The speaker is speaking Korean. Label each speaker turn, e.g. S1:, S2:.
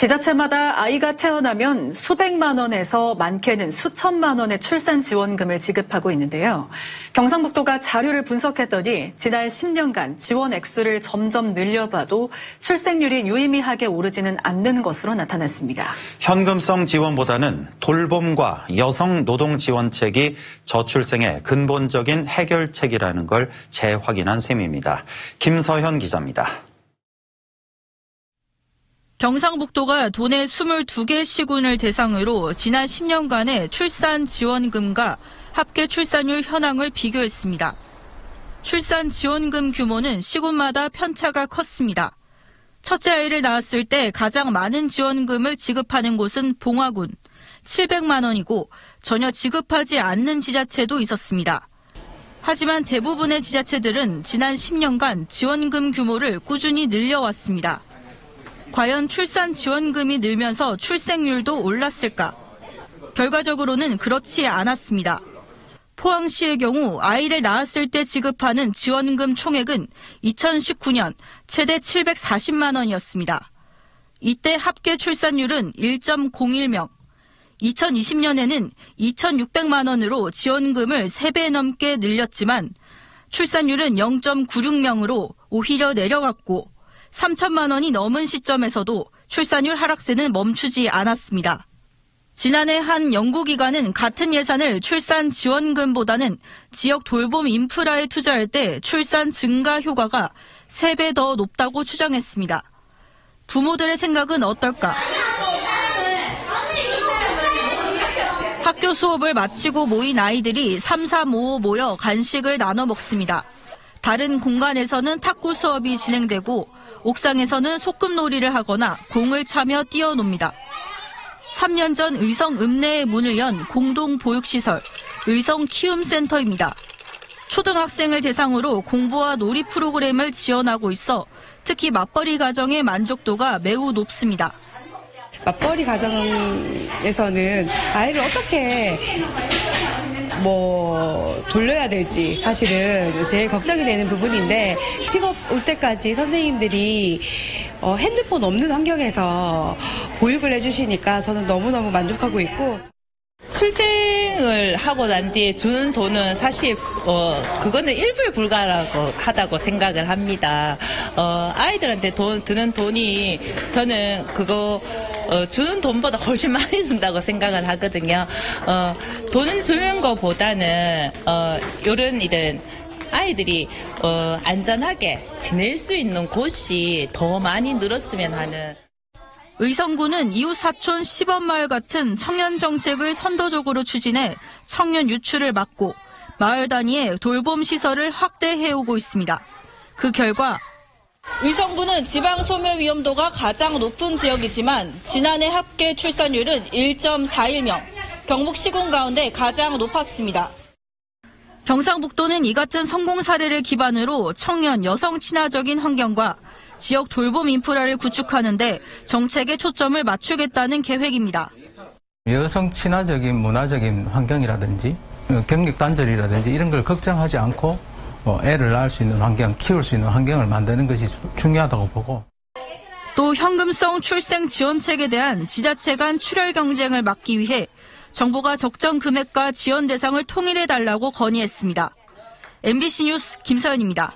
S1: 지자체마다 아이가 태어나면 수백만 원에서 많게는 수천만 원의 출산 지원금을 지급하고 있는데요. 경상북도가 자료를 분석했더니 지난 10년간 지원 액수를 점점 늘려봐도 출생률이 유의미하게 오르지는 않는 것으로 나타났습니다.
S2: 현금성 지원보다는 돌봄과 여성 노동 지원책이 저출생의 근본적인 해결책이라는 걸 재확인한 셈입니다. 김서현 기자입니다.
S3: 경상북도가 도내 22개 시군을 대상으로 지난 10년간의 출산 지원금과 합계 출산율 현황을 비교했습니다. 출산 지원금 규모는 시군마다 편차가 컸습니다. 첫째 아이를 낳았을 때 가장 많은 지원금을 지급하는 곳은 봉화군, 700만 원이고 전혀 지급하지 않는 지자체도 있었습니다. 하지만 대부분의 지자체들은 지난 10년간 지원금 규모를 꾸준히 늘려왔습니다. 과연 출산 지원금이 늘면서 출생률도 올랐을까? 결과적으로는 그렇지 않았습니다. 포항시의 경우 아이를 낳았을 때 지급하는 지원금 총액은 2019년 최대 740만 원이었습니다. 이때 합계 출산율은 1.01명, 2020년에는 2,600만 원으로 지원금을 3배 넘게 늘렸지만 출산율은 0.96명으로 오히려 내려갔고 3천만 원이 넘은 시점에서도 출산율 하락세는 멈추지 않았습니다. 지난해 한 연구기관은 같은 예산을 출산 지원금보다는 지역 돌봄 인프라에 투자할 때 출산 증가 효과가 3배 더 높다고 추정했습니다. 부모들의 생각은 어떨까? 학교 수업을 마치고 모인 아이들이 3-3-5 모여 간식을 나눠 먹습니다. 다른 공간에서는 탁구 수업이 진행되고 옥상에서는 소꿉놀이를 하거나 공을 차며 뛰어놉니다. 3년 전 의성 읍내에 문을 연 공동보육시설 의성키움센터입니다. 초등학생을 대상으로 공부와 놀이 프로그램을 지원하고 있어 특히 맞벌이 가정의 만족도가 매우 높습니다.
S4: 맞벌이 가정에서는 아이를 어떻게 돌려야 될지 사실은 제일 걱정이 되는 부분인데 픽업 올 때까지 선생님들이 핸드폰 없는 환경에서 보육을 해주시니까 저는 너무너무 만족하고 있고
S5: 출생을 하고 난 뒤에 주는 돈은 사실 그거는 일부에 불과하다고 생각을 합니다. 아이들한테 드는 돈이 저는 그거 주는 돈보다 훨씬 많이 든다고 생각을 하거든요. 돈을 주는 것보다는 이런 일은 아이들이 안전하게 지낼 수 있는 곳이 더 많이 늘었으면 하는.
S3: 의성구는 이웃사촌 시범마을 같은 청년 정책을 선도적으로 추진해 청년 유출을 막고 마을 단위의 돌봄 시설을 확대해오고 있습니다. 그 결과 의성구는 지방 소멸 위험도가 가장 높은 지역이지만 지난해 합계 출산율은 1.41명, 경북 시군 가운데 가장 높았습니다. 경상북도는 이 같은 성공 사례를 기반으로 청년 여성 친화적인 환경과 지역 돌봄 인프라를 구축하는 데 정책의 초점을 맞추겠다는 계획입니다.
S6: 여성 친화적인 문화적인 환경이라든지 경력 단절이라든지 이런 걸 걱정하지 않고 애를 낳을 수 있는 환경, 키울 수 있는 환경을 만드는 것이 중요하다고 보고.
S3: 또 현금성 출생 지원책에 대한 지자체 간 출혈 경쟁을 막기 위해 정부가 적정 금액과 지원 대상을 통일해달라고 건의했습니다. MBC 뉴스 김서연입니다.